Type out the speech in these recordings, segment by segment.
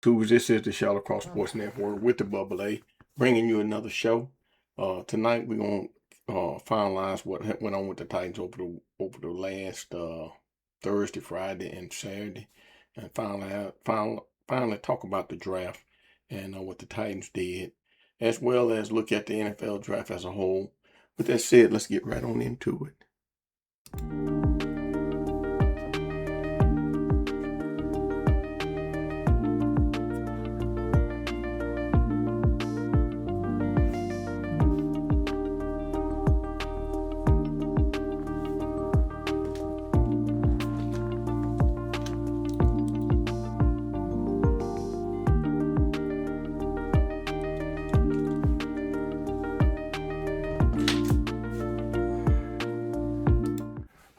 This is the Charlotte Cross Sports Network with the Bubble A, bringing you another show. Tonight we're gonna finalize what went on with the Titans over the last Thursday, Friday, and Saturday, and finally talk about the draft and what the Titans did, as well as look at the NFL draft as a whole. With that said, let's get right on into it.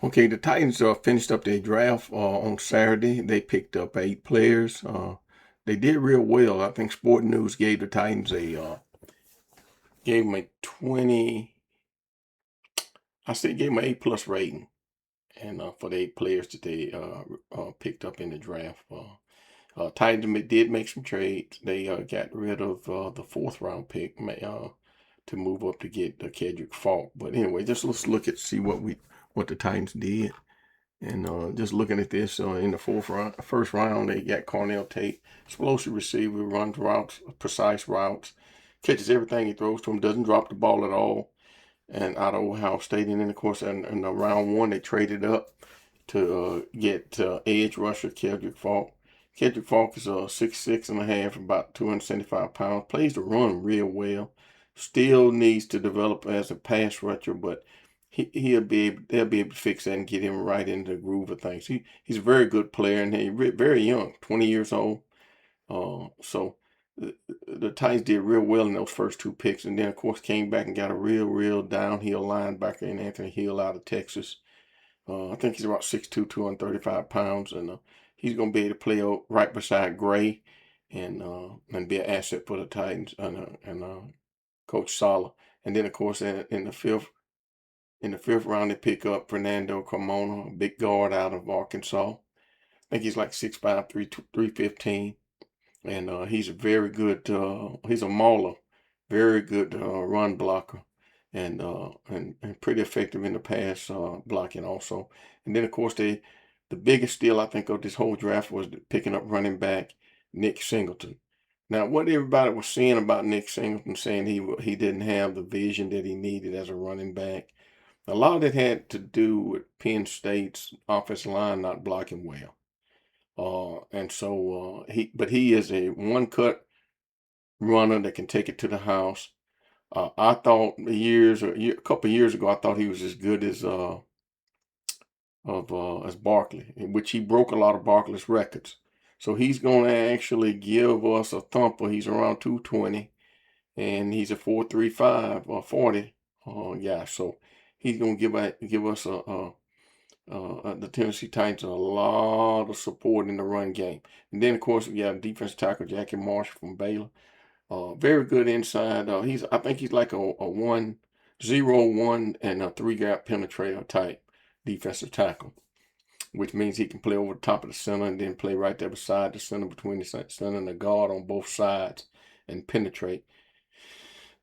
Okay, the Titans finished up their draft on Saturday. They picked up 8 players. They did real well. I think Sport News gave the Titans gave them a 20. I said gave them an A+ rating, and for the 8 players that they picked up in the draft. Titans did make some trades. They got rid of the 4th round pick to move up to get Keldric Faulk. But anyway, just let's look at see what the Titans did. And just looking at this, in the first round, they got Carnell Tate, explosive receiver, runs routes, precise routes, catches everything he throws to him, doesn't drop the ball at all. And out of Ohio State, and then of course in round 1 they traded up to get edge rusher Keldric Faulk. Keldric Faulk is 6'6.5", about 275 pounds. Plays the run real well. Still needs to develop as a pass rusher, but they'll be able to fix that and get him right into the groove of things. He's a very good player, and he's very young, 20 years old. So the Titans did real well in those first 2 picks, and then of course came back and got a real downhill linebacker in Anthony Hill out of Texas. I think he's about 6'2", 235 pounds, and he's going to be able to play right beside Gray and be an asset for the Titans and Coach Sala. And then of course in the fifth round they pick up Fernando Carmona, a big guard out of Arkansas. I think he's like 6'5", 315. And he's a very good, he's a mauler, very good run blocker, and pretty effective in the pass blocking also. And then of course the biggest steal I think of this whole draft was picking up running back Nick Singleton. Now what everybody was saying about Nick Singleton, saying he didn't have the vision that he needed as a running back, a lot of it had to do with Penn State's offensive line not blocking well. And so he is a one-cut runner that can take it to the house. I thought a couple of years ago, I thought he was as good as Barkley, in which he broke a lot of Barkley's records. So he's going to actually give us a thumper. He's around 220, and he's a 4.35 or 40 guy. So he's going to give us the Tennessee Titans a lot of support in the run game. And then, of course, we have defensive tackle Jackie Marshall from Baylor. Very good inside. I think he's like a 1-0-1 and a 3-gap penetrator type defensive tackle, which means he can play over the top of the center and then play right there beside the center, between the center and the guard on both sides, and penetrate.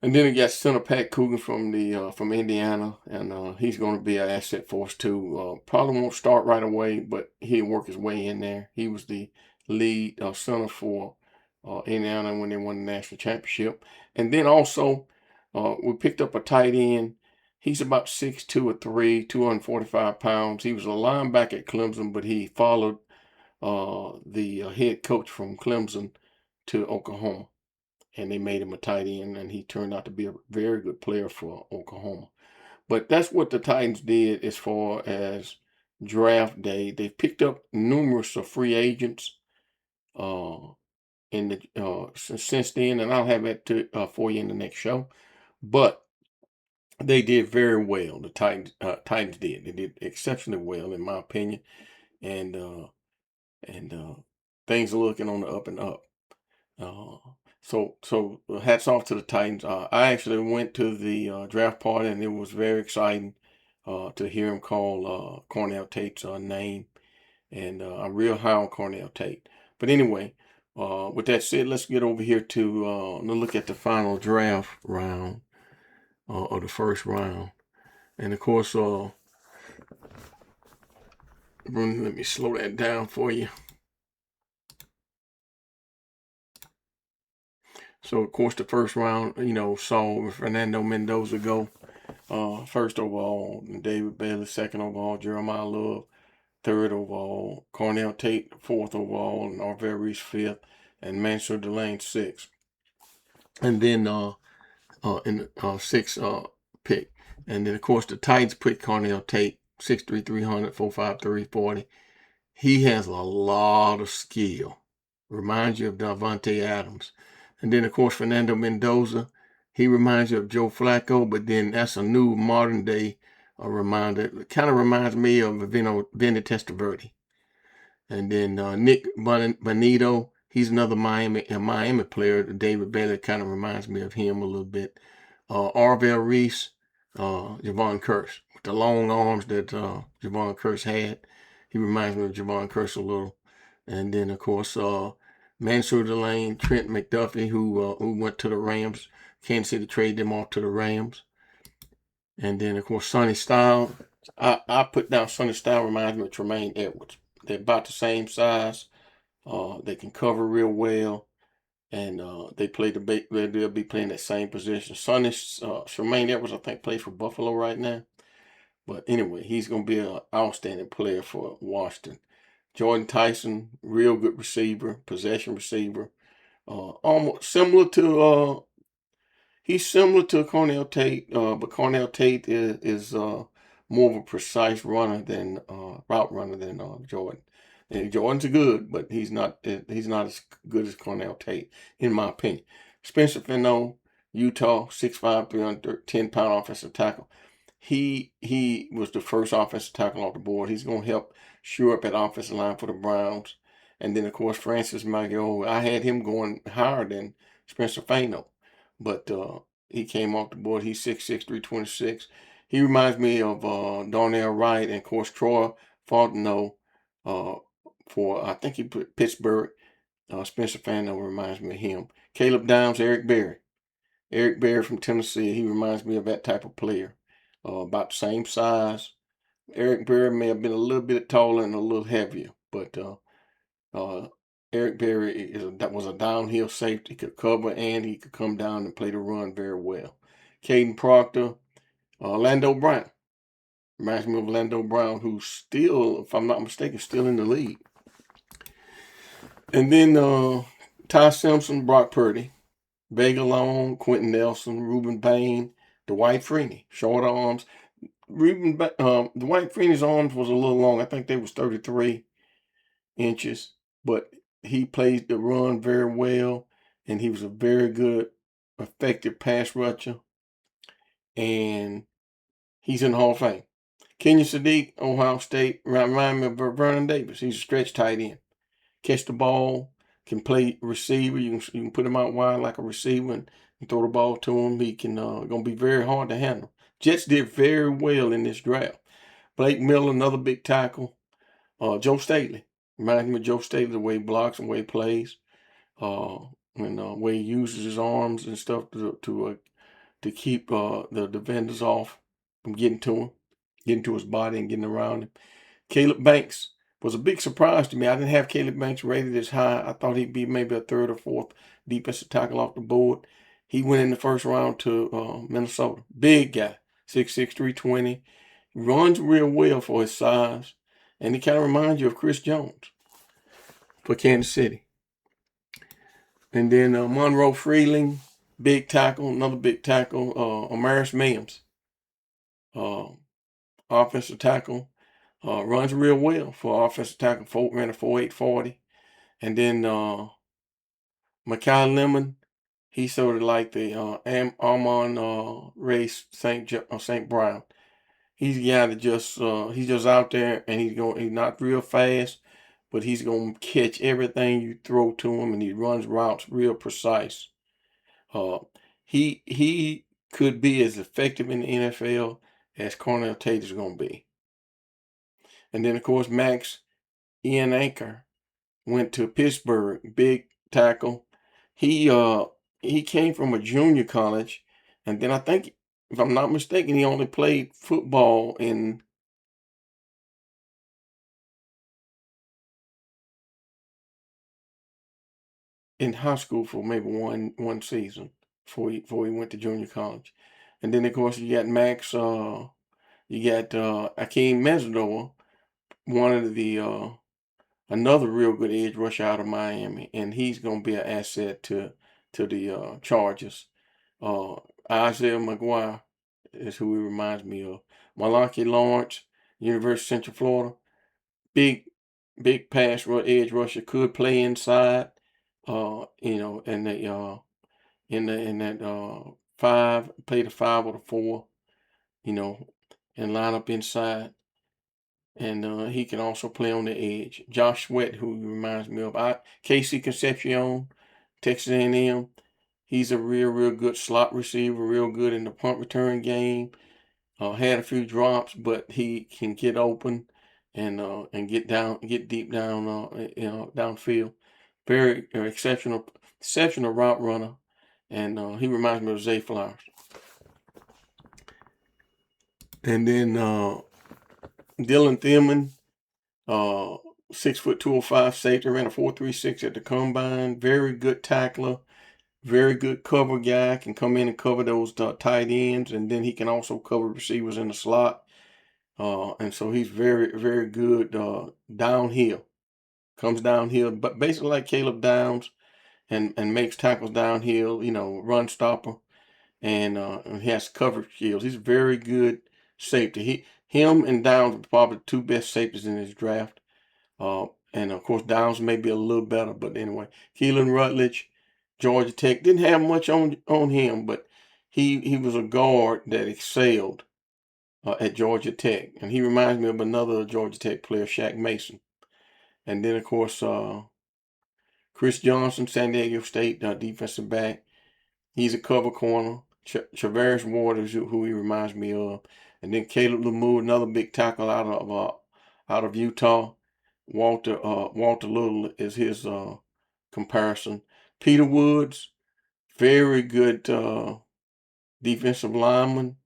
And then we got center Pat Coogan from Indiana, and he's going to be an asset for us too. Probably won't start right away, but he'll work his way in there. He was the lead center for Indiana when they won the national championship. And then also we picked up a tight end. He's about 6'2" or 3, 245 pounds. He was a linebacker at Clemson, but he followed the head coach from Clemson to Oklahoma. And they made him a tight end, and he turned out to be a very good player for Oklahoma. But that's what the Titans did as far as draft day. They've picked up numerous free agents since then, and I'll have that for you in the next show. But they did very well. The Titans did. They did exceptionally well, in my opinion, and things are looking on the up and up. So hats off to the Titans. I actually went to the draft party, and it was very exciting to hear him call Carnell Tate's name. And I'm real high on Carnell Tate. But anyway, With that said, let's get over here to look at the final draft round of the first round. And of course, let me slow that down for you. So, of course, the first round, saw Fernando Mendoza go first overall, David Baylor second overall, Jeremiah Love third overall, Carnell Tate fourth overall, and Arvell Reese fifth, and Mansour Delane sixth. And then in the sixth pick. And then, of course, the Titans picked Carnell Tate, 6'3", 300, 4'5", 340. He has a lot of skill. Reminds you of Davante Adams. And then, of course, Fernando Mendoza, he reminds you of Joe Flacco, but then that's a new modern day reminder. It kind of reminds me of Vinny Testaverde. And then Nick Bonito, he's another Miami player. David Baylor kind of reminds me of him a little bit. Arvell Reese, Javon Curse, with the long arms that Javon Curse had. He reminds me of Javon Curse a little. And then, of course, Mansour Delane, Trent McDuffie, who went to the Rams. Kansas City traded them off to the Rams. And then, of course, Sonny Style. I put down Sonny Style reminds me of Tremaine Edwards. They're about the same size. They can cover real well. And they'll be playing that same position. Tremaine Edwards, I think, plays for Buffalo right now. But anyway, he's going to be an outstanding player for Washington. Jordan Tyson, real good receiver, possession receiver. Almost similar to he's similar to Carnell Tate, but Carnell Tate is more of a precise runner than route runner than Jordan. And Jordan's good, but he's not as good as Carnell Tate, in my opinion. Spencer Fernando, Utah, 6'5", 310-pound offensive tackle. He was the first offensive tackle off the board. He's going to help shore up that offensive line for the Browns. And then, of course, Francis Maggio, I had him going higher than Spencer Fernando. But he came off the board. He's 6'6", 326. He reminds me of Darnell Wright and, of course, Troy Faulkner for, I think he put Pittsburgh. Spencer Fernando reminds me of him. Caleb Downs, Eric Berry. Eric Berry from Tennessee. He reminds me of that type of player. About the same size. Eric Berry may have been a little bit taller and a little heavier, but Eric Berry was a downhill safety. He could cover and he could come down and play the run very well. Caden Proctor, Lando Brown. Reminds me of Lando Brown, who's still, if I'm not mistaken, still in the league. And then Ty Simpson, Brock Purdy, Vega Long, Quentin Nelson, Reuben Bain, Dwight Freeney, short arms. Dwight Freeney's arms was a little long. I think they was 33 inches, but he played the run very well, and he was a very good, effective pass rusher, and he's in the Hall of Fame. Kenyon Sadiq, Ohio State, remind me of Vernon Davis. He's a stretch tight end. Catch the ball, can play receiver. You can put him out wide like a receiver and throw the ball to him. He can going to be very hard to handle. Jets did very well in this draft. Blake Miller, another big tackle. Joe Staley. Reminds me of Joe Staley, the way he blocks and the way he plays. And the way he uses his arms and stuff to keep the defenders off from getting to him, getting to his body and getting around him. Caleb Banks was a big surprise to me. I didn't have Caleb Banks rated as high. I thought he'd be maybe a third or fourth defensive tackle off the board. He went in the first round to Minnesota. Big guy, 6'6", 320. Runs real well for his size. And he kind of reminds you of Chris Jones for Kansas City. And then Monroe Freeling, big tackle, another big tackle. Amaris Mims, offensive tackle. Runs real well for offensive tackle. Ran a 4.8 40. And then Mekhi Lemon, he's sort of like the Amon Race St. Brown. He's a guy that he's just out there and he's not real fast, but he's going to catch everything you throw to him, and he runs routes real precise. He could be as effective in the NFL as Carnell Tate is going to be. And then, of course, Max Ian Anchor went to Pittsburgh, big tackle. He came from a junior college, and then I think, if I'm not mistaken, he only played football in high school for maybe one season before he went to junior college. And then of course you got you got Akeem Mesidor, one of the another real good edge rusher out of Miami, and he's going to be an asset to the Chargers. Uh, Isaiah McGuire is who he reminds me of. Malaki Lawrence, University of Central Florida, big edge rusher, could play inside. In the in that five, play the 5 or the 4. You know, and line up inside. And he can also play on the edge. Josh Sweat, who reminds me of Casey Concepcion, Texas A&M. He's a real good slot receiver, real good in the punt return game. Had a few drops, but he can get open and get deep down, downfield. Very exceptional route runner, and he reminds me of Zay Flowers. And then Dylan Thielman, 6'2", 205 safety, ran a 4.36 at the combine. Very good tackler, very good cover guy. Can come in and cover those tight ends, and then he can also cover receivers in the slot. And so he's very good downhill. Comes downhill, but basically like Caleb Downs, and makes tackles downhill. Run stopper, and he has coverage skills. He's very good safety. Him and Downs are probably the two best safeties in this draft. And of course Downs may be a little better, but anyway, Keelan Rutledge, Georgia Tech, didn't have much on him, but he was a guard that excelled at Georgia Tech, and he reminds me of another Georgia Tech player, Shaq Mason. And then of course Chris Johnson, San Diego State defensive back. He's a cover corner. Travaris Waters, who he reminds me of, and then Caleb Lemieux, another big tackle out of Utah. Walter Little is his comparison. Peter Woods, very good defensive lineman.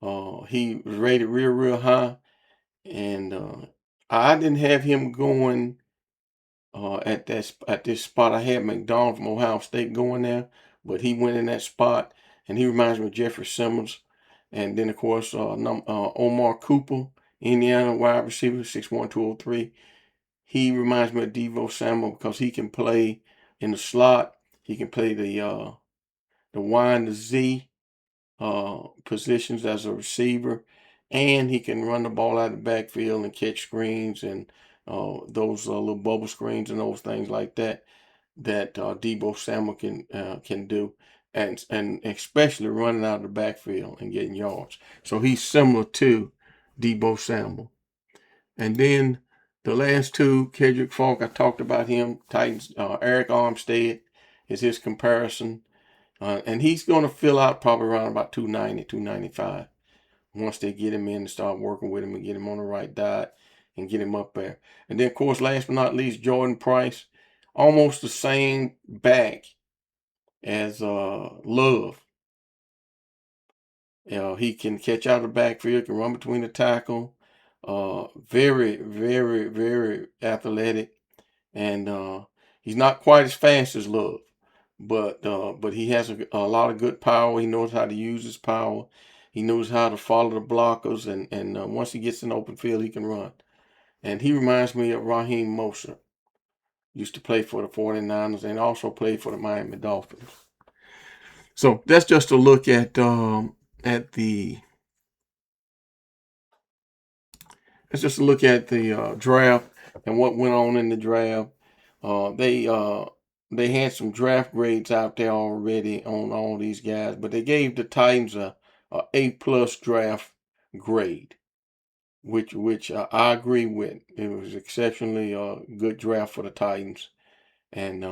He was rated real high, and I didn't have him going at this spot. I had McDonald from Ohio State going there, but he went in that spot, and he reminds me of Jeffrey Simmons. And then of course Omar Cooper, Indiana wide receiver, 6'1", 203. He reminds me of Devo Samuel because he can play in the slot. He can play the Y and the Z positions as a receiver, and he can run the ball out of the backfield and catch screens and those little bubble screens and those things like that Deebo Samuel can do, and especially running out of the backfield and getting yards. So he's similar to Deebo Samuel. And then the last two, Keldric, Faulk, I talked about him. Titans, Eric Armstead is his comparison. And he's going to fill out probably around about 290, 295 once they get him in and start working with him and get him on the right diet and get him up there. And then, of course, last but not least, Jordan Price, almost the same back as Love. He can catch out of the backfield, can run between the tackle. Very athletic, and he's not quite as fast as Love, but he has a lot of good power. He knows how to use his power. He knows how to follow the blockers, and once he gets in the open field, he can run. And he reminds me of Raheem Mostert. Used to play for the 49ers and also played for the Miami Dolphins. So that's just a look at the let's just look at the draft and what went on in the draft. They had some draft grades out there already on all these guys, but they gave the Titans a A+ draft grade, which I agree with. It was exceptionally good draft for the Titans, and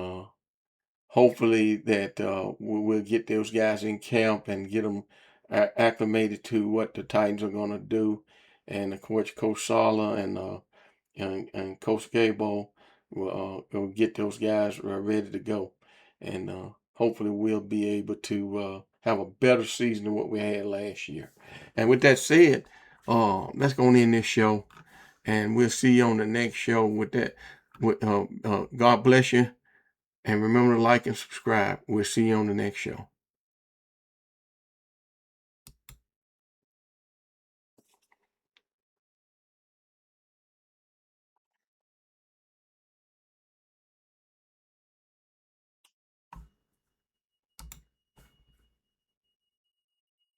hopefully that we'll get those guys in camp and get them acclimated to what the Titans are going to do. And of course, Coach Sala and Coach Gable we'll get those guys ready to go, and hopefully we'll be able to have a better season than what we had last year. And with that said, let's go end this show, and we'll see you on the next show. With that, God bless you, and remember to like and subscribe. We'll see you on the next show.